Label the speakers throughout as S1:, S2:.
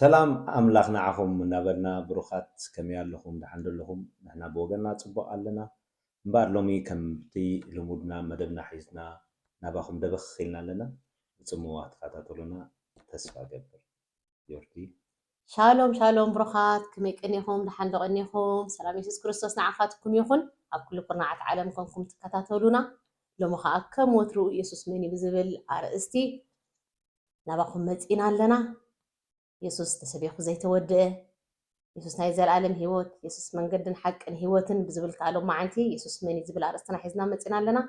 S1: سلام أملاخنا عخم نابلنا بروخات كم ياللهم دحند لهم نحنا بوجنا تصبق لنا مبار لومي كم تي لمودنا مدبنا حيزنا نباخم دبخلنا لنا تصموات خاتاتولنا تسفى جبر يورتي
S2: شالوم شالوم بروخات كم يكنيهم دحند قنيهم سلام يسوع كريستوس نعفاتكم يخون أكل قرنعة عالم كنكم تكتاتولنا لو مخاكم وترو يسوس مني بزبل أرستي نباخم متئنا لنا يسوس تسبيخ زي تودع يسوس نايزل عالم هيوت يسوس من قدن حق ان هيوتن بزبل كالو معنتي يسوس مني زبل أرستنا حزنا متئنا لنا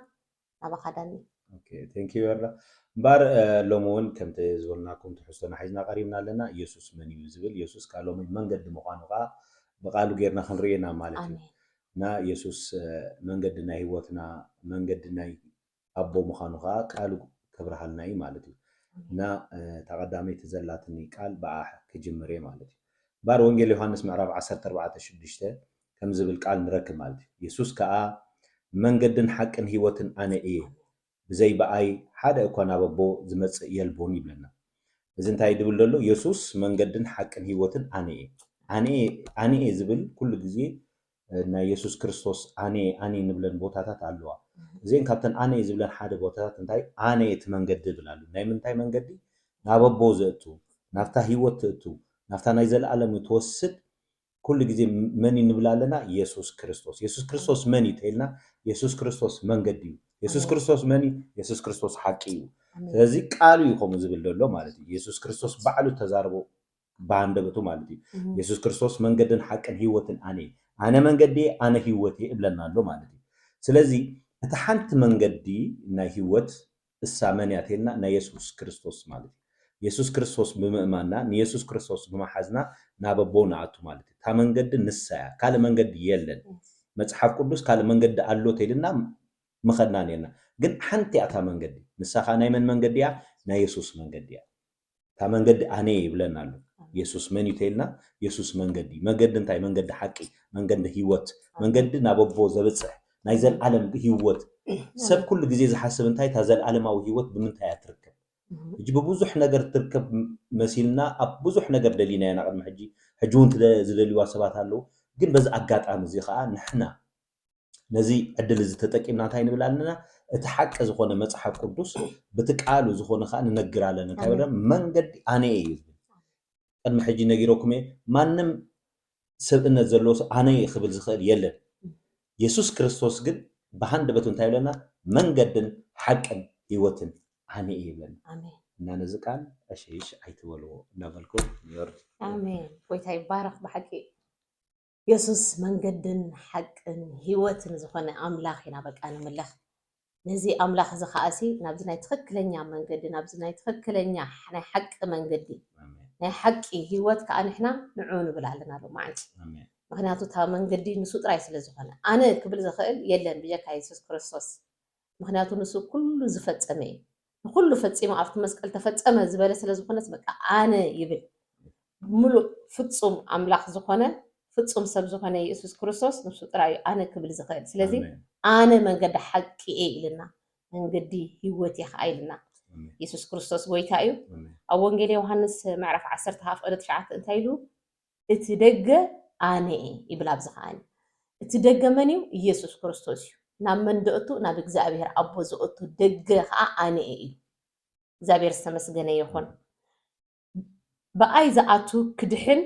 S2: نباخداني
S1: اوكي ثانك يو ورا بار لومون كم تزولناكم تحسنا حيزنا قريبنا لنا يسوس مني زبل يسوس قالوا من قد مقانقا بقالو غيرنا خنرينا مالتي نا يسوس من قدنا هيوتنا من قدنا أبو مخانقا قالوا كبرهالناي مالتي نا تقدامي تزلاتني قال بقى كجمري مالتي بار وانجيل يوحنس معرف 14 6 كم زبل قال نركب مالتي يسوس كا من قدن حقن هيوتن أنا إيه زي بقاي حدا يكون أبو زمت يلبوني بلنا إذا انت هيدبل له يسوس من قدن حقن هيوتن أنا إيه زبل كل جزء نا يسوس كريستوس أنا نبلن بوتاتات علوا زين كابتن أنا زبلن حدا بوتاتات انتاي أنا يتمنقد بلالو نايم انتاي منقدي نابو زئتو نافتا هيوت تئتو نافتا نايزل عالم يتوسد كل جزء مني نبلالنا يسوس كريستوس مني تيلنا يسوس كريستوس منقديو يسوس كريستوس مني يسوس كريستوس حقيو ስለዚህ ቃሉ ይቆም ዝብልሎ ማለት እዩ ኢየሱስ ክርስቶስ ባዕሉ ተዛርቦ ባንደበቱ ማለት እዩ ኢየሱስ ክርስቶስ መንገድን ሐቅን ህይወትን አነ መንገዴ አነ ህይወቴ እብለናሎ ማለት እዩ ስለዚህ እቲ ሓንቲ መንገዲ ናይ ህይወት እሳ መንያቴልና ናይ ኢየሱስ ክርስቶስ ማለት እዩ ኢየሱስ ክርስቶስ ብምእማንና ንኢየሱስ ክርስቶስ ብማሓዝና ናበቦ ንኣቱ ማለት እዩ ታ መንገዲ ንሳያ ካለ መንገዲ የለን መጽሐፍ ቅዱስ ካለ መንገዲ አሎ ተይልና مخدنا لنا ግን ሓንቲ ኣታ መንገዲ ንሳኻ ናይ መን መንገዲ ያ ናይ ኢየሱስ መንገዲ ያ ታ መንገዲ ኣነ ይብለና ኣሎ ኢየሱስ መን ይተልና ኢየሱስ መንገዲ እንታይ መንገዲ ሓቂ መንገዲ ህይወት መንገዲ ናበቦ ዘብጽሕ ናይ ዘለዓለም ህይወት ሰብ ኩሉ ግዜ ዝሓስብ እንታይ ታ ዘለዓለማዊ ህይወት ብምንታይ ያትርከብ እጂ በብዙሕ ነገር ትርከብ መሲልና ኣብ ብዙሕ ነገር ደሊና ኢና ቅድሚ ሕጂ እውን ዝደልዩዋ ሰባት ኣለው ግን በዚ ኣጋጣሚ እዚ ከዓ ንሕና نزي عدل زي تتقيمنا تاين بلالنا اتحق زخونه مصحف قدوس بتقالو زخونه خان نغرالنا تايبل منقد اني قد محجي نغيروكم مانم سبنا زلوس اني خبل زخل يلن يسوع كريستوس ግን በአንድ በቱን ታይለና መንገድን ሐቅን ህይወትን اني ይብለን
S2: አሜን
S1: እና ነዝቃን እሺ አይተወሉ እናበልኩ ይወርድ
S2: አሜን ወይታይ ባረክ በሐቂ يسوس منقدن حقن هيوتن زخنا أملاخ هنا بقى أنا ملاخ نزي أملاخ زخاسي نبزنا يتخكلنيا منقد نبزنا يتخكلنيا إحنا حق منقدي نا حقي هيوت كأن إحنا نعون بلعلنا له معك مخناتو تا منقدي نسوت رايس لزخنا أنا قبل زخيل يلن بيجاك يسوس كريستوس مخناتو نسو كل زفت أمي كل فتسي ما عرفت مسكال تفت أما زبالة لزخنا بقى أنا يبل ملو فتسوم أملاخ زخنا ፍጹም ሰብ ዝኾነ ኢየሱስ ክርስቶስ ንሱ ጥራይ ኣነ ክብል ዝኽእል ስለዚ ኣነ መንገዲ ሓቂ ኢልና መንገዲ ህይወት ይኸኣይልና ኢየሱስ ክርስቶስ ጎይታ እዩ ኣብ ወንጌል ዮሐንስ ምዕራፍ 10 ሃፍ 9 እንታይ ኢሉ እቲ ደገ ኣነ ይብል ኣብ ዝኸኣኒ እቲ ደገ መን እዩ ኢየሱስ ክርስቶስ እዩ ናብ መን ደእቱ ናብ እግዚአብሔር ኣቦ ዘእቱ ደገ ከዓ ኣነ እዩ እግዚአብሔር ዝተመስገነ ይኹን ብኣይ ዝኣቱ ክድሕን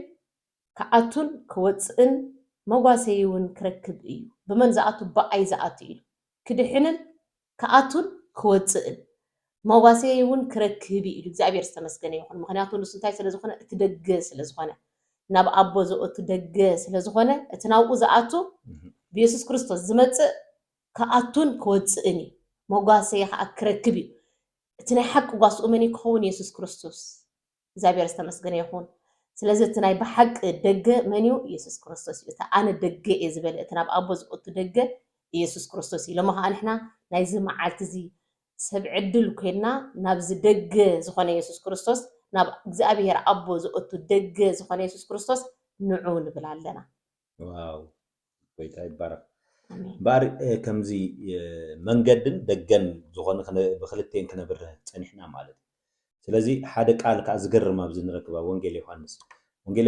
S2: كأتون كوتسن مواسيون كركب إيو بمن زعتو بأي زعتو إيو كدحنن كأتون كوتسن مواسيون كركب إيو زعبير استمسكني يخون مخنياتون نسنتاي سلزخونة اتدقس لزخونة ناب أبو زو اتدقس لزخونة اتناوقو زعتو بيسوس كريستوس زمت كأتون كوتسني مواسيح كركب إيو اتناي حق واسو مني كون يسوس كريستوس زعبير استمسكني يخون ስለዚህ ትናይ በሐቅ ደገ መንዩ ኢየሱስ ክርስቶስ እዩ ኣነ ደገ ዝብል እትናብ ኣቦ ዝቆቱ ደገ ኢየሱስ ክርስቶስ እዩ ለማኸ ንሕና ናይዚ መዓልቲ እዚ ሰብ ዕድል ኮይና ናብዚ ደገ ዝኾነ ኢየሱስ ክርስቶስ ናብ እግዚአብሔር ኣቦ ዝቆቱ ደገ ዝኾነ ኢየሱስ ክርስቶስ ንዑ ንብል ኣለና
S1: ዋው ወይታ ይባረክ ባር ከምዚ መንገድን ደገን ዝኾነ ብክልቴን ክነብር ፀኒሕና ማለት ስለዚህ ሓደ ቃል ከዓ ዝገርም ኣብዚ ንረክባ ወንጌል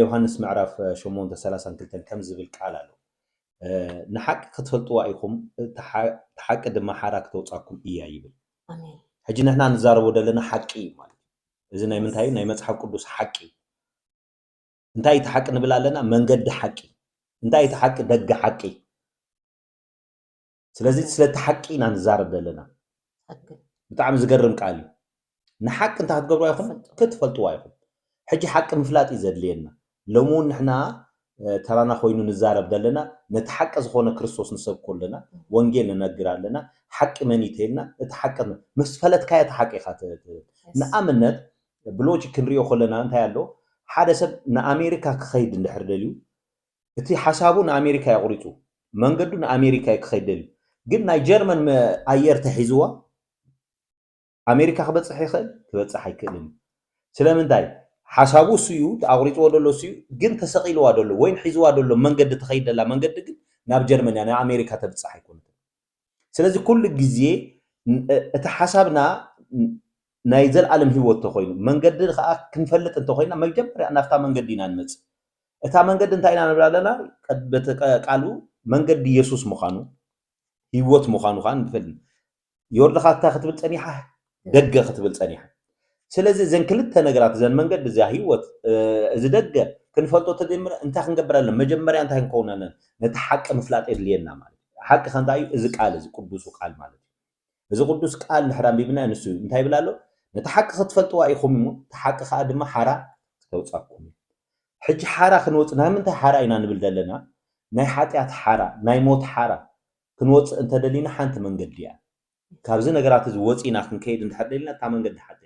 S1: ዮሃንስ ምዕራፍ 8:32 ከም ዝብል ቃል ኣሎ ንሓቂ ክትፈልጥዋ ኢኹም ተሓቂ ድማ ሓራ ክተውፃኩም እያ ይብል ሕጂ ንሕና ንዛረቦ ዘለና ሓቂ እዩ ማለት እዚ ናይ ምንታይ ናይ መጽሓፍ ቅዱስ ሓቂ እንታይ እቲ ሓቂ ንብል ኣለና መንገዲ ሓቂ እንታይ እቲ ሓቂ ደገ ሓቂ ስለዚ ስለቲ ሓቂ ኢና ንዛረብ ዘለና ብጣዕሚ ዝገርም ቃል እዩ ንሓቂ እንታይ ክትገብሩ ኢኹም ክትፈልጥዋ ኢኹም ሕጂ ሓቂ ምፍላጥ እዩ ዘድልየና ሎሚ እውን ንሕና ተራና ኮይኑ ንዛረብ ዘለና ነቲ ሓቂ ዝኾነ ክርስቶስ ንሰብክ ኣለና ወንጌል ንነግር ኣለና ሓቂ መን ይተልና እቲ ሓቂ ምስ ፈለጥካዮ እቲ ሓቂ ኢኻ ንኣብነት ብሎጂክ ክንሪኦ ከለና እንታይ ኣሎ ሓደ ሰብ ንኣሜሪካ ክኸይድ እንድሕር ደልዩ እቲ ሓሳቡ ንኣሜሪካ የቑሪፁ መንገዱ ንኣሜሪካ ክኸይድ ደልዩ ግን ናይ ጀርመን ኣየር ተሒዝዋ ኣሜሪካ ክበፅሕ ይኽእል ክበፅሕ ኣይክእልን ስለምንታይ ሓሳቡ እሱ እዩ ኣቑሪፅዎ ደሎ እሱ እዩ ግን ተሰቒልዋ ደሎ ወይ ሒዝዋ ደሎ መንገዲ ትኸይድ ደላ መንገዲ ግን ናብ ጀርመን እያ ንኣሜሪካ ተብፅሕ ኣይኮነትን ስለዚ ኩሉ ግዜ እቲ ሓሳብና ናይ ዘለዓለም ሂወት ተኮይኑ መንገዲ ከዓ ክንፈልጥ እንተኮይና መጀመርያ ናፍታ መንገዲ ኢና ንመፅእ እታ መንገዲ እንታይ ኢና ንብል ኣለና ቃሉ መንገዲ ኢየሱስ ምዃኑ ሂወት ምዃኑ ከዓ ንፈልጥ ይወርድኻ ክትብል ፀኒሓ ደገ ክትብል ፀኒሓ ስለዚ እዘን ክልተ ነገራት እዘን መንገዲ እዚኣ ሂወት እዚ ደገ ክንፈልጦ ተጀምረ እንታይ ክንገብር ኣለና መጀመርያ እንታይ ክንከውን ኣለና ነቲ ሓቂ ምፍላጥ የድልየና ማለት ሓቂ ከንታይ እዩ እዚ ቃል እዚ ቅዱሱ ቃል ማለት እዩ እዚ ቅዱስ ቃል ንሕና አንቢብና ንሱ እንታይ ይብል ኣሎ ነቲ ሓቂ ክትፈልጥዋ ኢኹም እሞ እቲ ሓቂ ከዓ ድማ ሓራ ክተውፃኩም ሕጂ ሓራ ክንወፅእ ናይ ምንታይ ሓራ ኢና ንብል ዘለና ናይ ሓጢኣት ሓራ ናይ ሞት ሓራ ክንወፅእ እንተደሊና ሓንቲ መንገዲ እያ ካብዚ ነገራት እዚ ወፂና ክንከይድ እንድሕር ደሊና እታ መንገዲ ሓቂ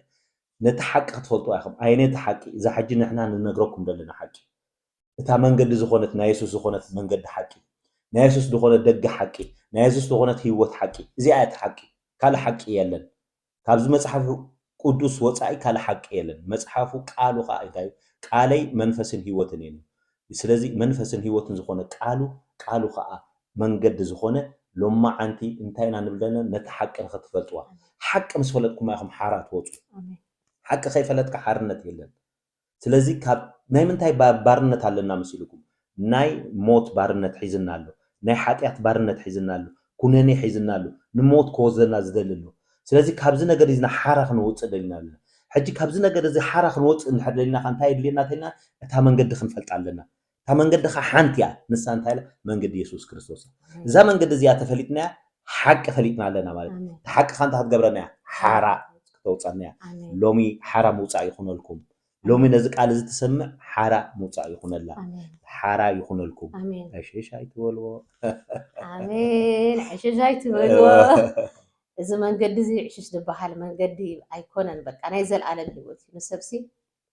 S1: ነቲ ሓቂ ክትፈልጥዋ ኢኹም ዓይነት ሓቂ እዛ ሕጂ ንሕና ንነግረኩም ዘለና ሓቂ እታ መንገዲ ዝኾነት ናይ የሱስ ዝኾነት መንገዲ ሓቂ ናይ የሱስ ዝኾነት ደገ ሓቂ ናይ የሱስ ዝኾነት ሂወት ሓቂ እዚኣ እቲ ሓቂ ካልእ ሓቂ የለን ካብዚ መጽሓፍ ቅዱስ ወፃኢ ካልእ ሓቂ የለን መጽሓፉ ቃሉ ከዓ እንታይ ቃለይ መንፈስን ሂወትን እዩ ስለዚ መንፈስን ሂወትን ዝኾነ ቃሉ ከዓ መንገዲ ዝኾነ ሎማዓንቲ እንታይ ኢና ንብል ዘለና ነቲ ሓቂ ንኽትፈልጥዋ ሓቂ ምስ ፈለጥኩም ኢኹም ሓራ ትወፁ ሓቂ ከይፈለጥካ ሓርነት የለን ስለዚ ካብ ናይ ምንታይ ባርነት ኣለና መሲልኩም ናይ ሞት ባርነት ሒዝና ኣሎ ናይ ሓጢኣት ባርነት ሒዝና ኣሎ ኩነኔ ሒዝና ኣሎ ንሞት ክወዘና ዝደሊ ኣሎ ስለዚ ካብዚ ነገር እዚ ሓራ ክንወፅእ ደሊና ኣለና ሕጂ ካብዚ ነገር እዚ ሓራ ክንወፅእ እንድሕር ደሊና እንታይ የድልየና ተልና እታ መንገዲ ክንፈልጥ ኣለና እታ መንገዲ ከዓ ሓንቲ እያ ንሳ እንታይ መንገዲ ኢየሱስ ክርስቶስ እዛ መንገዲ እዚኣ ተፈሊጥናያ ሓቂ ፈሊጥና ኣለና ማለት እቲ ሓቂ ከዓ እንታይ ክትገብረና እያ ሓራ ክተውፃና እያ ሎሚ ሓራ ምውፃእ ይኹነልኩም ሎሚ ነዚ ቃል እዚ ትሰምዕ ሓራ ምውፃእ ይኹነላ ሓራ ይኹነልኩም ዕሽሽ ኣይትበልዎ
S2: ኣሜን ዕሽሽ ኣይትበልዎ እዚ መንገዲ እዚ ዕሽሽ ዝበሃል መንገዲ ኣይኮነን በቃ ናይ ዘለዓለም ሂወት እዩ ንሰብሲ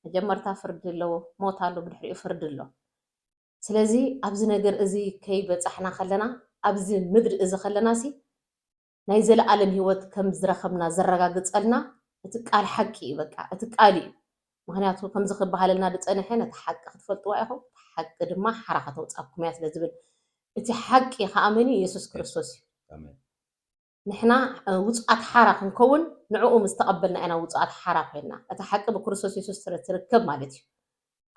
S2: መጀመርታ ፍርዲ ኣለዎ ሞት ኣሎ ብድሕሪኡ ፍርዲ ኣሎ ስለዚ ኣብዚ ነገር እዚ ከይበፃሕና ከለና ኣብዚ ምድሪ እዚ ከለና ሲ ናይ ዘለዓለም ሂወት ከም ዝረኸብና ዘረጋግፀልና እቲ ቃል ሓቂ እዩ በቃ እቲ ቃል እዩ ምክንያቱ ከምዚ ክበሃለልና ድፀንሐ ነቲ ሓቂ ክትፈልጥዋ ኢኹም ሓቂ ድማ ሓራ ከተውፃኩም እያ ስለዝብል እቲ ሓቂ ከኣመኒ ኢየሱስ ክርስቶስ እዩ ንሕና ውፅኣት ሓራ ክንከውን ንዕኡ ምስ ተቐበልና ኢና ውፅኣት ሓራ ኮይና እቲ ሓቂ ብክርስቶስ ኢየሱስ ትርከብ ማለት እዩ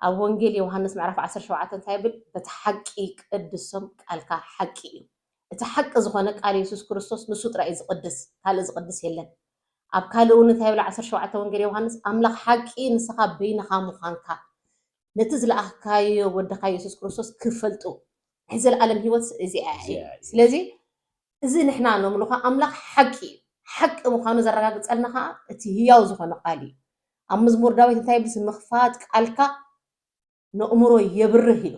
S2: ኣብ ወንጌል ዮሃንስ ምዕራፍ 17 እንታይ ይብል በቲ ሓቂ ቅድሶም ቃልካ ሓቂ እዩ እቲ ሓቂ ዝኾነ ቃል ኢየሱስ ክርስቶስ ንሱ ጥራይ ዝቅድስ ካልእ ዝቅድስ የለን ኣብ ካልእ እውን እንታይ ይብል 17 ወንጌል ዮሃንስ ኣምላኽ ሓቂ ንስኻ በይንኻ ምዃንካ ነቲ ዝለኣኽካዮ ወድኻ ኢየሱስ ክርስቶስ ክፈልጡ ናይ ዘለዓለም ሂወት እዚኣ እዩ ስለዚ እዚ ንሕና ነምልኾ ኣምላኽ ሓቂ እዩ ሓቂ ምዃኑ ዘረጋግፀልና ከዓ እቲ ህያው ዝኾነ ቃል እዩ ኣብ መዝሙር ዳዊት እንታይ ይብል ምኽፋት ቃልካ ንእምሮ የብርህ ኢሉ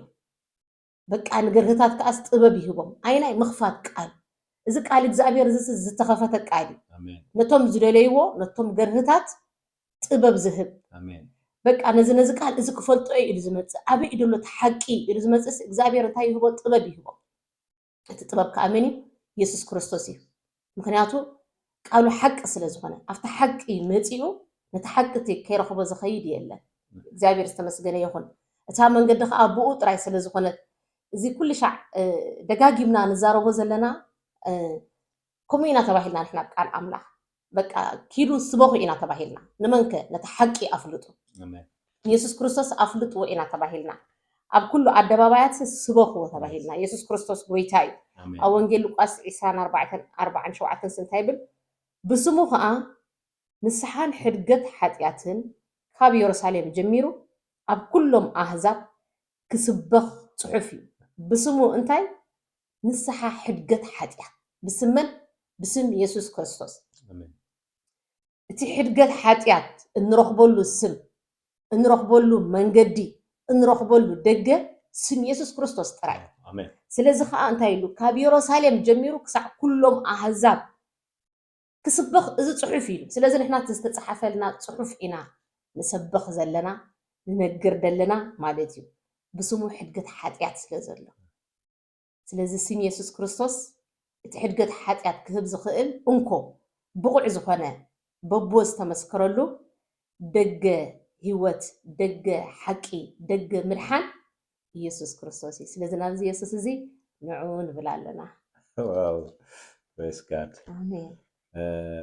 S2: በቃ ንገርህታት ከኣስ ጥበብ ይህቦም ኣይናይ ምኽፋት ቃል እዚ ቃል እግዚኣብሔር ዝተኸፈተ ቃል እዩ ነቶም ዝደለይዎ ነቶም ገርህታት ጥበብ ዝህብ በቃ ነዚ ቃል እዚ ክፈልጦ እዩ ኢሉ ዝመፅእ ኣበይ እዩ ደሎ እቲ ሓቂ ኢሉ ዝመፅእ እግዚኣብሔር እንታይ ይህቦ ጥበብ ይህቦ እቲ ጥበብ ከኣመን ኢየሱስ ክርስቶስ እዩ ምክንያቱ ቃሉ ሓቂ ስለ ዝኾነ ኣብቲ ሓቂ መፂኡ ነቲ ሓቂ ከይረኽቦ ዝኸይድ የለን እግዚኣብሔር ዝተመስገነ ይኹን እታ መንገዲ ከዓ ብኡ ጥራይ ስለ ዝኾነት እዚ ኩሉ ሻዕ ደጋጊምና ንዛረቦ ዘለና ከምኡ ኢና ተባሂልና ንሕና ቃል ኣምላኽ በቃ ኪዱ ስበኹ ኢና ተባሂልና ንመንከ ነቲ ሓቂ ኣፍልጡ ኢየሱስ ክርስቶስ ኣፍልጥዎ ኢና ተባሂልና ኣብ ኩሉ ኣደባባያት ስበኽዎ ተባሂልና ኢየሱስ ክርስቶስ ጎይታ እዩ ኣብ ወንጌል ሉቃስ 24:47 እንታይ ይብል ብስሙ ከዓ ንስሓን ሕድገት ሓጢኣትን ካብ ኢየሩሳሌም ጀሚሩ ኣብ ኩሎም ኣህዛብ ክስበኽ ጽሑፍ እዩ ብስሙ እንታይ ንስሓ ሕድገት ሓጢኣት ብስመን ብስም ኢየሱስ ክርስቶስ እቲ ሕድገት ሓጢኣት እንረኽበሉ ስም እንረኽበሉ መንገዲ እንረኽበሉ ደገ ስም ኢየሱስ ክርስቶስ ጥራይ ስለዚ ከዓ እንታይ ኢሉ ካብ ኢየሩሳሌም ጀሚሩ ክሳዕ ኩሎም ኣህዛብ ክስበኽ እዚ ጽሑፍ እዩ ስለዚ ንሕና ዝተጻሕፈልና ጽሑፍ ኢና ንሰበኽ ዘለና ንነግር ዘለና ማለት እዩ ብስሙ ሕድገት ሓጢኣት ስለ ዘሎ ስለዚ ስም ኢየሱስ ክርስቶስ እቲ ሕድገት ሓጢኣት ክህብ ዝኽእል እንኮ ብቑዕ ዝኾነ በቦ ዝተመስከረሉ ደገ ህይወት ደገ ሓቂ ደገ ምድሓን ኢየሱስ ክርስቶስ እዩ ስለዚ ናብዚ ኢየሱስ እዚ ንዑ ንብል ኣለና
S1: ዋው praise God
S2: ኣሜን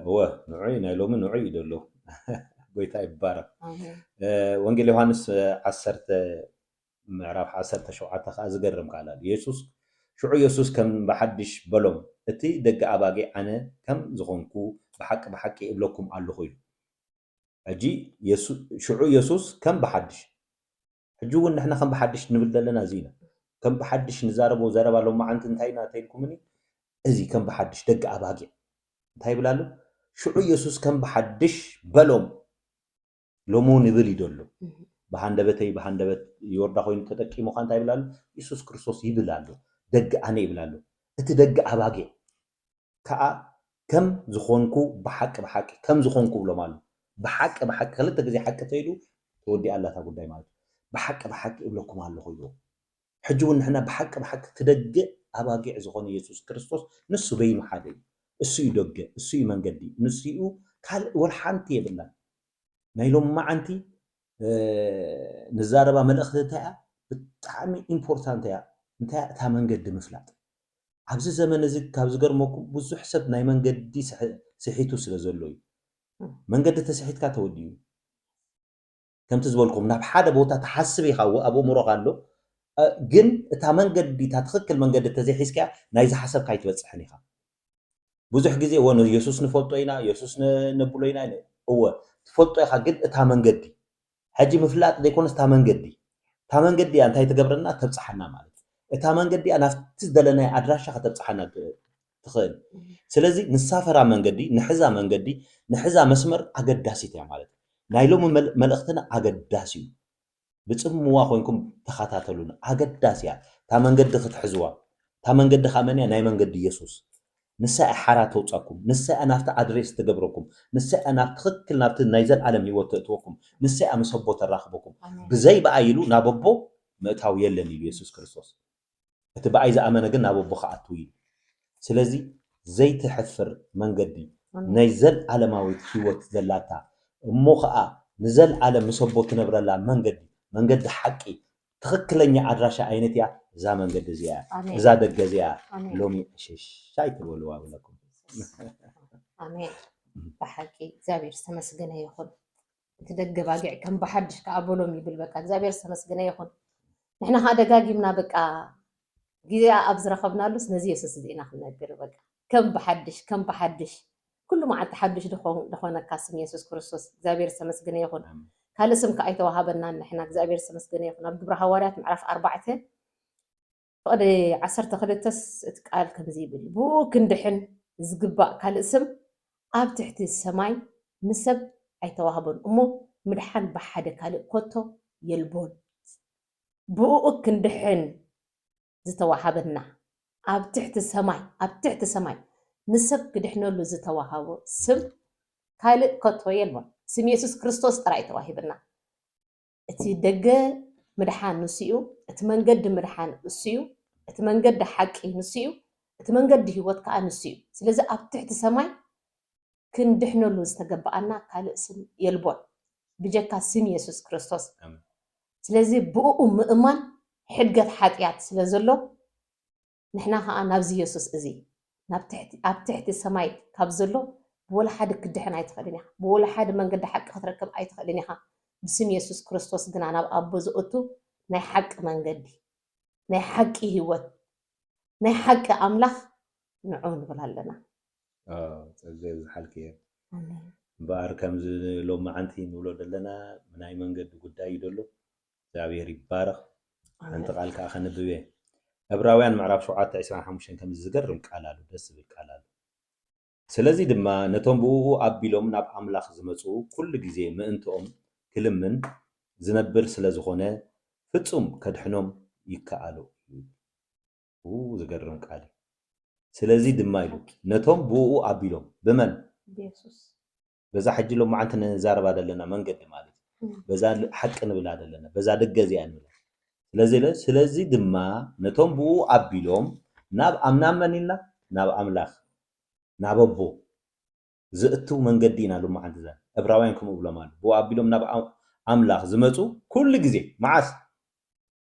S1: ንዑ ናይ ሎሚ ንዑ እዩ ደሎ ጎይታ ይባረክ ወንጌል ዮሐንስ 10 ምዕራፍ 17 ከዓ ዝገርም ቃል ኣሎ ኢየሱስ ሽዑ ኢየሱስ ከም በሓድሽ በሎም እቲ ደገ ኣባጌ ኣነ ከም ዝኾንኩ ብሓቂ እብለኩም ኣለኹ እዩ ሕጂ ሽዑ ኢየሱስ ከም በሓድሽ ሕጂ እውን ንሕና ከም በሓድሽ ንብል ዘለና እዚ ኢና ከም በሓድሽ ንዛረቦ ዘረባ ሎማዓንቲ እንታይ ኢና ተይልኩምኒ እዚ ከም በሓድሽ ደገ ኣባጌ እንታይ ይብላሉ ሽዑ ኢየሱስ ከም በሓድሽ በሎም ሎሙን ይብል ይደሎ በሃንደበተይ በሃንደበት ይወርዳ ኮይኑ ተጠቂሙ ካ እንታይ ይብላሉ ኢየሱስ ክርስቶስ ይብላሉ ደገ ኣነ ይብላሉ እቲ ደገ ኣባጌ ከዓ ከም ዝኾንኩ ብሓቂ ከም ዝኾንኩ ብሎም ኣሉ ብሓቂ ክልተ ግዜ ሓቂ ተይሉ ተወዲ ኣላታ ጉዳይ ማለት ብሓቂ ይብለኩም ኣለኹ ኢሉ ሕጂ እውን ንሕና ብሓቂ ትደገ ኣባጊዕ ዝኾነ ኢየሱስ ክርስቶስ ንሱ በይኑ ሓደ እዩ እሱ እዩ ደገ እሱ እዩ መንገዲ ንሱ እዩ ካልእ ወልሓንቲ የብላን ናይ ሎም መዓንቲ ንዛረባ መልእኽቲ እንታይ ብጣዕሚ ኢምፖርታንት እያ እንታይ እታ መንገዲ ምፍላጥ ኣብዚ ዘመን እዚ ካብ ዝገርመኩም ብዙሕ ሰብ ናይ መንገዲ ስሒቱ ስለ ዘሎ እዩ መንገዲ ተስሒትካ ተወዲዩ ከምቲ ዝበልኩም ናብ ሓደ ቦታ ተሓስብ ኢኻ ኣብ እምሮኻ ኣሎ ግን እታ መንገዲ እታ ትኽክል መንገዲ ተዘይሒዝካ ናይ ዝሓሰብካ ይትበፅሕን ኢኻ ብዙሕ ግዜ ወን ኢየሱስ ንፈልጦ ኢና ኢየሱስ ነብሎ ኢና እወ ትፈልጦ ኢኻ ግን እታ መንገዲ ሕጂ ምፍላጥ ዘይኮነስ እታ መንገዲ እያ እንታይ ትገብረና ተብፅሓና ማለት እታ መንገዲ ናፍቲ ዝደለናይ ኣድራሻ ከተብፅሓና ትኽእል ስለዚ ንሳፈራ መንገዲ ንሕዛ መስመር ኣገዳሲት እያ ማለት ናይ ሎሚ መልእኽትና ኣገዳሲ እዩ ብፅምዋ ኮይንኩም ተኸታተሉና ኣገዳሲ እያ እታ መንገዲ ክትሕዝዋ እታ መንገዲ ካመንያ ናይ መንገዲ ኢየሱስ ንሳይ ሓራ ተውፃኩም ንሳይ ናፍቲ ኣድሬስ ትገብረኩም ንሳይ ናፍቲ ትኽክል ናብቲ ናይ ዘለዓለም ሂወት ተእትወኩም ንሳይ ኣመሰቦ ተራኽበኩም ብዘይ በኣይሉ ናብ ኣቦ ምእታው የለን ኢሉ ኢየሱስ ክርስቶስ እቲ በኣይ ዝኣመነ ግን ናብ ኣቦ ከኣቱ እዩ ስለዚ ዘይትሕፍር መንገዲ ናይ ዘለዓለማዊት ሂወት ዘላታ እሞ ከዓ ንዘለዓለም ምሰቦ ትነብረላ መንገዲ ሓቂ ትኽክለኛ ኣድራሻ ዓይነት እያ እዛ መንገዲ እዚኣ እዛ ደገ እዚኣ ሎሚ ሽሻይ ትበልዋ ብለኩም
S2: ኣሜን ብሓቂ እግዚአብሔር ዝተመስገነ ይኹን እቲ ደገ ባጊዕ ከም ብሓድሽ ከዓ በሎም ይብል በቃ እግዚአብሔር ዝተመስገነ ይኹን ንሕና ከዓ ደጋጊምና በቃ ግዜ ኣብ ዝረኸብናሉስ ነዚ ኢየሱስ እዚ ኢና ክንነግር በቃ ከም ብሓድሽ ኩሉ መዓልቲ ሓድሽ ድኾነካ ስም ኢየሱስ ክርስቶስ እግዚአብሔር ዝተመስገነ ይኹን ካልእ ስም ከዓ ኣይተዋሃበና ንሕና እግዚአብሔር ዝተመስገነ ይኹን ኣብ ግብረ ሃዋርያት ምዕራፍ 4 ፍቕዲ 12 እቲ ቃል ከምዚ ይብል ብኡ ክንድሕን ዝግባእ ካልእ ስም ኣብ ትሕቲ ሰማይ ንሰብ ኣይተዋሃበን እሞ ምድሓን ብሓደ ካልእ ኮቶ የልቦን ብኡ ክንድሕን ዝተዋሃበና ኣብ ትሕቲ ሰማይ ንሰብ ክድሕነሉ ዝተዋሃቦ ስም ካልእ ኮቶ የልቦን ስም ኢየሱስ ክርስቶስ ጥራይ ተዋሂብና እቲ ደገ ምድሓን ንሱ እዩ እቲ መንገዲ ምድሓን ንሱ እዩ እቲ መንገዲ ሓቂ ንሱ እዩ እቲ መንገዲ ሂወት ከዓ ንሱ እዩ ስለዚ ኣብ ትሕቲ ሰማይ ክንድሕነሉ ዝተገባኣና ካልእ ስም የልቦን ብጀካ ስም ኢየሱስ ክርስቶስ ስለዚ ብኡ ምእማን ሕድገት ሓጢኣት ስለ ዘሎ ንሕና ከዓ ናብዚ ኢየሱስ እዚ ኣብ ትሕቲ ሰማይ ካብ ዘሎ بولا حد كدحن أيتخليني بولا حد من قد حق خطركم أيتخليني بسم يسوع كريستوس جنا أبو زقتو ناي حق من قدي ناي حق هيوت ناي حق أملاخ نعون بلالنا
S1: زي حالك بار كم لو ما عنتي نولد لنا من أي من قد قداي يدلو زابير يبارك أنت قال كأخن بيه عبراويان معرف شو عاد عيسى حمشن كم زجر الكلام بس بالكلام سلازي دما نتوم بو أبيلوم ناب أملاخ زمتو كل جزء ما أنتم كلمن زنبر سلازخونه فتوم كدحنوم يكالو زجرهم كالي سلازي دما يلو نتوم بو أبيلوم بمن
S2: بيسوس
S1: بزا حج لهم معناتنا زارب هذا لنا من قد مالي بزا حق نبل هذا لنا بزا دقزي يعني سلازي دما نتوم بو أبيلوم ناب أمنا منينا ناب أملاخ نابو زئتو من قدينا لو ما عند ذا ابراوينكم ولا مال بو ابيلوم ناب املاخ زمصو كل غزي معاس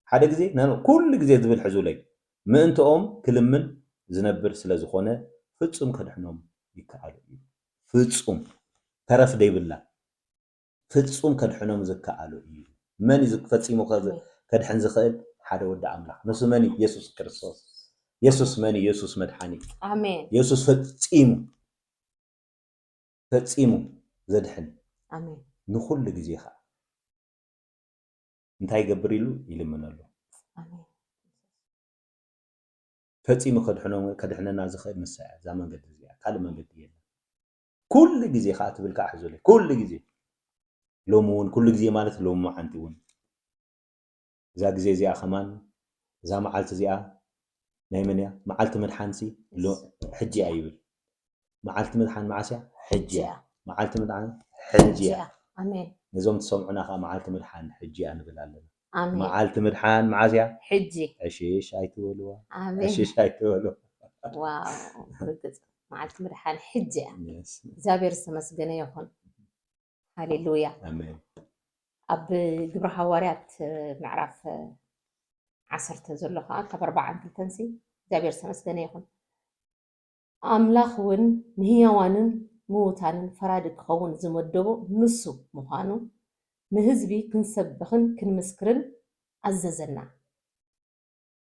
S1: حدا غزي نانو كل غزي زبل حزولي ما انتم كلمن زنبر سلازخونه فصم كدحنوم يكالو فصم ترف ديبلا فصم كدحنوم زكالو من يزك فصيمو كدحن زخيل حدا ود املاخ نسو مني يسوع كريستوس يسوع مني يسوع مدحاني
S2: امين
S1: يسوع فتصيمو زدحن
S2: امين
S1: نخل غزي خا انتي يغبريلو يلمنالو
S2: امين
S1: فتصيمو كدحننا زخيل مساع زمان قد زي قال من قد يلا كل غزي خا تبلك احزولي كل غزي لومون كل غزي مالت لوم عنتي ون ذا غزي زي كمان ذا معالت زي نايمنيا معالت مدحانسي لو حجي ايبل معالت مدحان معاسيا حجي معالت مدحان حجي
S2: امين
S1: نزوم تسمعنا خا معالت مدحان حجي انا بلالنا
S2: امين
S1: معالت مدحان معاسيا
S2: حجي
S1: اشيش ايتولوا
S2: امين
S1: اشيش ايتولوا
S2: واو رجت معالت مدحان حجي زابير سمسجنا يكون هاليلويا
S1: امين
S2: اب جبر حواريات معرف عصرت زلخا كبربع عن تنسي زابير سمسجنا يكون أملاخ ون نهيوانن موتانن فراد كخون زمدبو نسو مخانو نهزبي كنسبخن كنمسكرن عززنا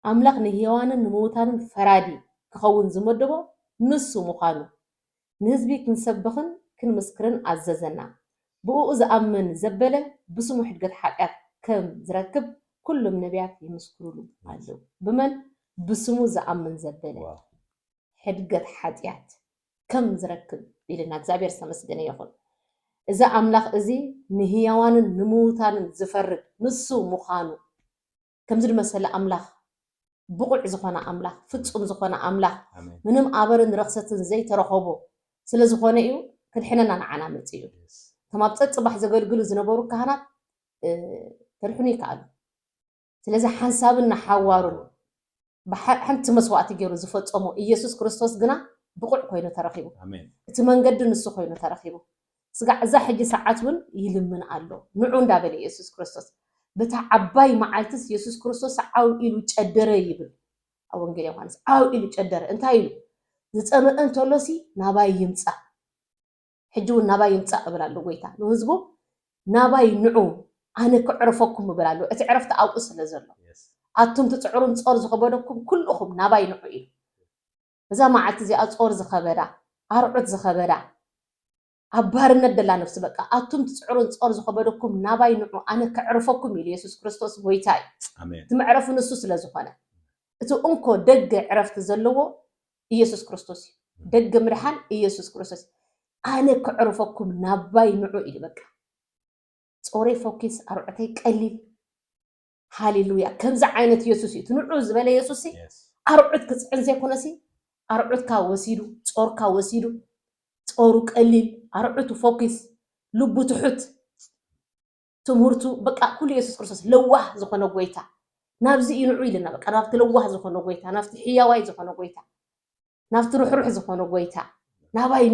S2: أملاخ نهيوانن موتانن فرادي كخون زمدبو نسو مخانو نهزبي كنسبخن كنمسكرن عززنا بقو إذا أمن زبلة بسمو حدقت حقات كم زركب كل نبيات يمسكرولو قالو بمن بسمو إذا أمن زبلة حدقت حديات كم زركب إلى نجزابير سمسجنا يخون إذا أملاخ إزي نهيوان نموتان زفرد نسو مخانو كم زر مسألة أملاخ بقع زخنا أملاخ فتقم زخنا أملاخ منهم عبرن رخصة زي ترحبو سلا زخنا إيو كل حين نعنا متيو كما بتصبح زقلقلو زنبورو كهنات ترحني كالو سلا زي حنسابنا حوارو حنت مسوات جيرو زفتصمو إيسوس كريستوس جنا بقول كوينو ترخيبو
S1: امين
S2: تمنقد نسو كوينو ترخيبو سقع ذا حجي ساعات ون يلمن الله نعون دابل إيسوس كريستوس بتاع عباي معلتس إيسوس كريستوس عاو إلو تقدر يبل أو إنجيل يوحنس عاو إلو تقدر أنت إلو زتأمر أنت لوسي نباي يمسح حجو نباي يمسح بلا لويتا نهزبو نباي نعوم أنا كعرفكم بلا لو أتعرفت أو أصل زلوا أتم تتعرون صار زخبركم كلهم نباي نعوم إذا ما عتزي أصور زخبرة أرعد زخبرة عبارنا دلا نفس بقى أتم تسعرون صار زخبركم نباي نعوم أنا كعرفكم يسوع كريستوس ويتاي
S1: امين
S2: تمعرفوا نسوس لزخنا أنتو أنكو دق عرفت زلوا يسوع كريستوس دق مرحان يسوع كريستوس أنا كعرفكم نباي نعوم بقى صوري فوكس أرعتي قليل هاليلويا كم زعينة يسوسي تنعو زبالة يسوسي أرعد كسعن زيكونسي أرعد كاوسيدو صور كاوسيدو صورو قليل أرعد فوكس لبو تحت تمهرتو بقى كل يسوس كريستوس لواه زخنا قويتا نابزي ينعو لنا بقى نافت لواه زخنا قويتا نافت حياواي زخنا قويتا نافت روح زخنا قويتا ناباي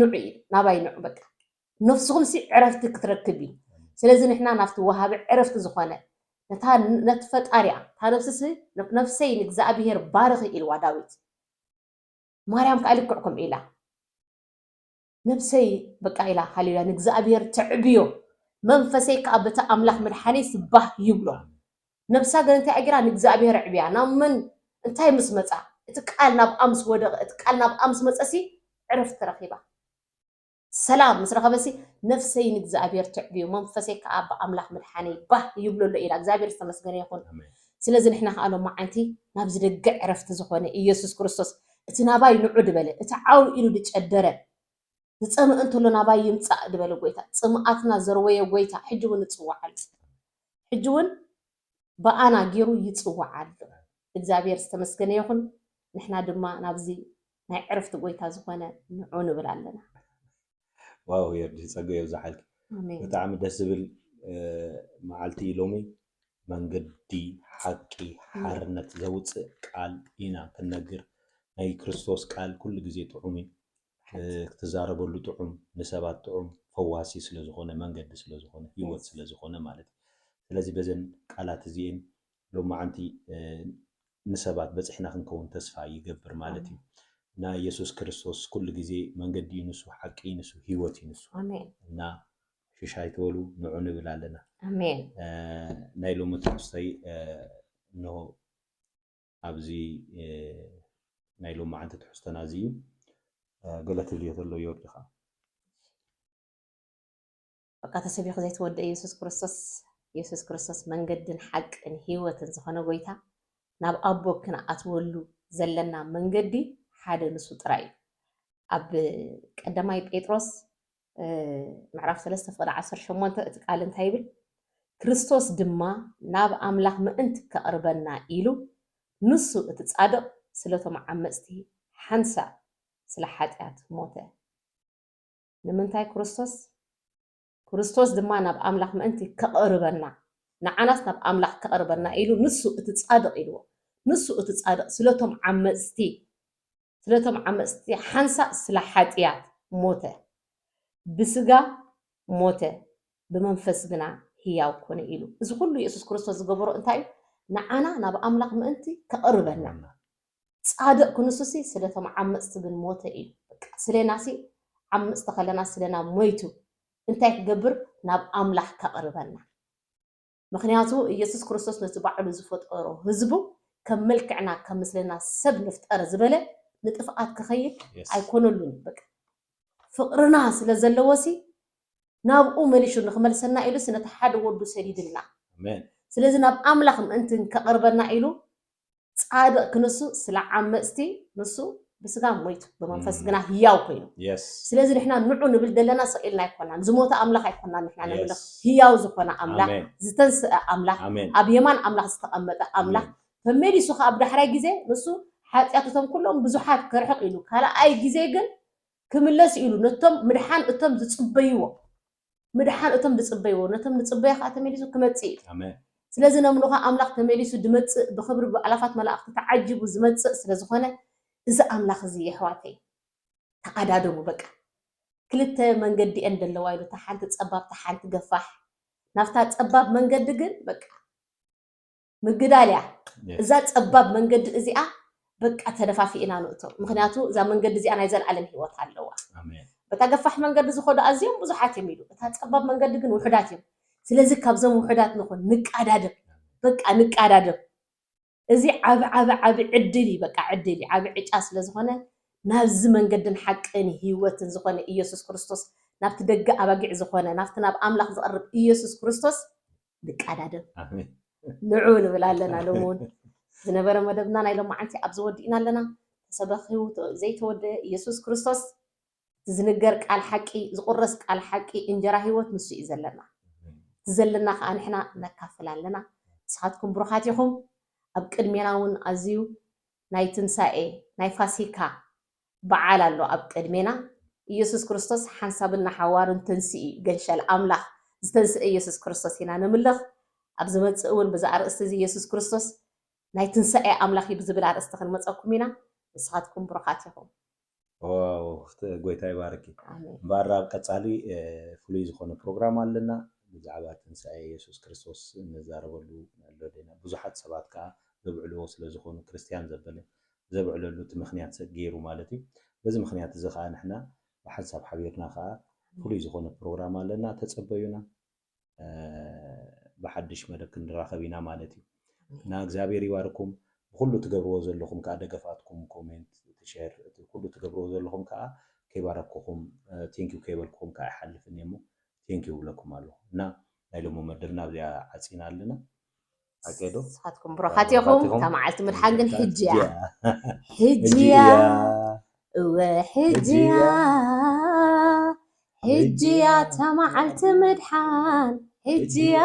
S2: نعو بقى نفسهم سي عرفتك تركبي سلازم إحنا نافت وهاب عرفت زخنا نتا نتفت أريا تا نفسي نجزاء بهير بارغ إلى وداويت مريم قالك كعكم إله ነብሰይ በቃ ኢላ ሃሌሉያ ንእግዚአብሔር ትዕብዮ መንፈሰይ ከዓ በታ ኣምላኽ መድሓኒት ስባህ ይብሎ ነብሳ ግን እንታይ ኣጊራ ንእግዚአብሔር ዕብያ ናብ መን እንታይ ምስ መፃ እቲ ቃል ናብ ኣምስ ወደቐ እቲ ቃል ናብ ኣምስ መፀሲ ዕረፍቲ ረኺባ ሰላም ምስ ረኸበሲ ነፍሰይ ንእግዚአብሔር ትዕብዮ መንፈሰይ ከዓ በኣምላኽ መድሓኒይ ባህ ይብለሎ ኢላ እግዚአብሔር ዝተመስገነ ይኹን ስለዚ ንሕና ከዓ ሎማ ዓንቲ ናብ ዝደግዕ ዕረፍቲ ዝኾነ ኢየሱስ ክርስቶስ እቲ ናባይ ንዑ ድበለ እቲ ዓው ኢሉ ድጨደረ ዝፀምእ እንተሎ ናባይ ይምፃእ ድበለ ጎይታ ፅምኣትና ዘርወየ ጎይታ ሕጂ እውን ንፅዋዓሉ ሕጂ እውን በኣና ገይሩ ይፅዋዓሉ እግዚአብሔር ዝተመስገነ ይኹን ንሕና ድማ ናብዚ ናይ ዕረፍቲ ጎይታ ዝኾነ ንዑ ንብል ኣለና
S1: ዋው የርዲ ፀገየ ብዛሓልኪ ብጣዕሚ ደስ ዝብል መዓልቲ ሎሚ መንገዲ ሓቂ ሓርነት ዘውፅእ ቃል ኢና ክንነግር ናይ ክርስቶስ ቃል ኩሉ ግዜ ጥዑም ክትዛረበሉ ጥዑም ንሰባት ጥዑም ፈዋሲ ስለዝኾነ መንገዲ ስለዝኾነ ህይወት ስለዝኾነ ማለት እዩ ስለዚ በዘን ቃላት እዚአን ሎማዓንቲ ንሰባት በፅሕና ክንከውን ተስፋ ይገብር ማለት እዩ እና ኢየሱስ ክርስቶስ ኩሉ ግዜ መንገዲ ንሱ ሓቂ ንሱ ህይወት ንሱ
S2: ኣሜን
S1: እና ሽሻይ ትበሉ ንዑ ንብል ኣለና
S2: ኣሜን
S1: ናይ ሎሚ ትሕዝቶይ ኖ ኣብዚ ናይ ሎማዓንቲ ትሕዝቶና እዚ እዩ ገለ ትብልዮ ዘሎ ይወድኻ
S2: በቃ ተሰቢኹ ዘይተወድአ ኢየሱስ ክርስቶስ መንገድን ሓቅን ህይወትን ዝኾነ ጎይታ ናብ ኣቦ ክንኣትወሉ ዘለና መንገዲ ሓደ ንሱ ጥራይ እዩ ኣብ ቀዳማይ ጴጥሮስ ምዕራፍ 3 ፍቅዲ 18 እቲ ቃል እንታይ ይብል ክርስቶስ ድማ ናብ ኣምላኽ ምእንቲ ከቕርበና ኢሉ ንሱ እቲ ጻድቕ ስለቶም ዓመፅቲ ሓንሳ ስለ ሓጢኣት ሞተ ንምንታይ ክርስቶስ ድማ ናብ ኣምላኽ ምእንቲ ከቕርበና ንዓናስ ናብ ኣምላኽ ከቕርበና ኢሉ ንሱ እቲ ጻድቕ ኢልዎ ንሱ እቲ ጻድቕ ስለቶም ዓመፅቲ ሓንሳ ስለ ሓጢኣት ሞተ ብስጋ ሞተ ብመንፈስ ግና ህያው ኮነ ኢሉ እዚ ኩሉ ኢየሱስ ክርስቶስ ዝገበሮ እንታይ እዩ ንዓና ናብ ኣምላኽ ምእንቲ ከቕርበና ጻድቕ ክንሱሲ ስለቶም ዓመፅቲ ግን ሞተ ኢሉ ስለናሲ ዓመፅቲ ከለና ስለና ሞይቱ እንታይ ክገብር ናብ ኣምላኽ ከቕርበና ምክንያቱ ኢየሱስ ክርስቶስ ነቲ ባዕሉ ዝፈጠሮ ህዝቡ ከም መልክዕና ከም ምስለና ሰብ ንፍጠር ዝበለ ንጥፍኣት ክኸይድ ኣይኮነሉን በቃ ፍቅርና ስለ ዘለዎሲ ናብኡ መሊሹ ንክመልሰና ኢሉ ነቲ ሓደ ወዱ ሰዲድልና ስለዚ ናብ ኣምላኽ ምእንቲ ከቕርበና ኢሉ ጻድቕ ክንሱ ስለ ዓመፅቲ ንሱ ብስጋ ሞይቱ ብመንፈስ ግና ህያው ኮይኑ ስለዚ ንሕና ንዑ ንብል ዘለና ሰቂልና ኣይኮናን ዝሞተ ኣምላኽ ኣይኮናን ንሕና ንብልኽ ህያው ዝኾነ ኣምላኽ ዝተንስአ ኣምላኽ ኣብ የማን ኣምላኽ ዝተቐመጠ ኣምላኽ ተመሊሱ ከዓ ኣብ ዳሕራይ ግዜ ንሱ ሓጢኣቶም ኩሎም ብዙሓት ከርሕቕ ኢሉ ካልኣይ ግዜ ግን ክምለስ ኢሉ ነቶም ምድሓን እቶም ዝፅበይዎ ነቶም ዝፅበዮ ከዓ ተመሊሱ ክመፅእ እዩ ስለዚ ነምልኻ ኣምላኽ ተመሊሱ ድመፅእ ብክብሪ ብኣላፋት መላእኽቲ ተዓጂቡ ዝመፅእ ስለዝኾነ እዚ ኣምላኽ እዚ ኣሕዋተይ ተቀዳደሙ በቃ ክልተ መንገዲ እየን ዘለዋ ኢሉ እታ ሓንቲ ፀባብ እታ ሓንቲ ገፋሕ ናብታ ፀባብ መንገዲ ግን በቃ ምግዳል እያ እዛ ፀባብ መንገዲ እዚኣ በቃ ተደፋፊእና ንእቶ ምክንያቱ እዛ መንገዲ እዚኣ ናይ ዘለዓለም ሂወት ኣለዋ በታ ገፋሕ መንገዲ ዝኸዱ ኣዝዮም ብዙሓት እዮም ኢሉ እታ ፀባብ መንገዲ ግን ውሕዳት እዮም ስለዚ ካብዞም ውሕዳት ንኹን ንቃዳድም በቃ ንቃዳድም እዚ ዓብ ዕድል በቃ ዕድል ዓብ ዕጫ ስለዝኾነ ናብዚ መንገድን ሓቅን ህይወትን ዝኾነ ኢየሱስ ክርስቶስ ናብቲ ደገ ኣባጊዕ ዝኾነ ናብቲ ናብ ኣምላኽ ዝቐርብ ኢየሱስ ክርስቶስ ንቃዳድም ንዑ ንብል ኣለና ሎሚ እውን ዝነበረ መደብና ናይ ሎማዓንቲ ኣብ ዝወዲእና ኣለና ተሰበኺቡ ዘይተወደአ ኢየሱስ ክርስቶስ ዝንገር ቃል ሓቂ ዝቁረስ ቃል ሓቂ እንጀራ ህይወት ንሱ እዩ ዘለና ዘለና ከዓ ንሕና ነካፍል ኣለና ንስኻትኩም ብሩኻት ኢኹም ኣብ ቅድሜና እውን ኣዝዩ ናይ ትንሳኤ ናይ ፋሲካ በዓል ኣሎ ኣብ ቅድሜና ኢየሱስ ክርስቶስ ሓንሳብና ሓዋርን ተንስኢ ገንሸል ኣምላኽ ዝተንስአ ኢየሱስ ክርስቶስ ኢና ንምልኽ ኣብ ዝመፅእ እውን በዛ ኣርእስቲ እዚ ኢየሱስ ክርስቶስ ናይ ትንሳኤ ኣምላኽ እዩ ብዝብል ኣርእስቲ ክንመፀኩም ኢና ንስኻትኩም ብሩኻት ኢኹም
S1: ዋው ጎይታ ይባርክ እምበር ኣብ ቀፃሊ ፍሉይ ዝኾነ ፕሮግራም ኣለና ብዛዕባ ትንሳኤ ኢየሱስ ክርስቶስ እንዛረበሉ ኣሎ ዲና ብዙሓት ሰባት ከዓ ዘብዕልዎ ስለዝኾኑ ክርስቲያን ዘበለ ዘብዕለሉ እቲ ምክንያት ገይሩ ማለት እዩ በዚ ምክንያት እዚ ከዓ ንሕና ብሓንሳብ ሓቢርና ከዓ ፍሉይ ዝኾነ ፕሮግራም ኣለና ተፀበዩና ብሓድሽ መደብ ክንራኸብ ኢና ማለት እዩ እና እግዚኣብሔር ይባርኩም ብኩሉ ትገብርዎ ዘለኹም ከዓ ደገፋትኩም ኮሜንት ሼር ኩሉ ትገብርዎ ዘለኹም ከዓ ከይባረክኩም ቴንኪዩ ከይበልኩም ከዓ ይሓልፍኒ እሞ ቴንኪዩ ብለኩም ኣለኹ እና ናይ ሎሚ መደብና እዚኣ ዓፂና ኣለና ኣቀዶ
S2: ንስኻትኩም ብሩኻት ኢኹም እታ መዓልቲ ምድሓን ግን ሕጂ እያ ሕጂ እያ እታ መዓልቲ ምድሓን ሕጂ እያ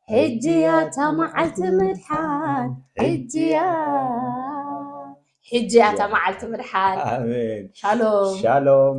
S2: ሕጂ እያ እታ መዓልቲ ምድሓን ሕጂ እያ እታ መዓልቲ ምድሓን
S1: ኣሜን
S2: ሻሎም
S1: ሻሎም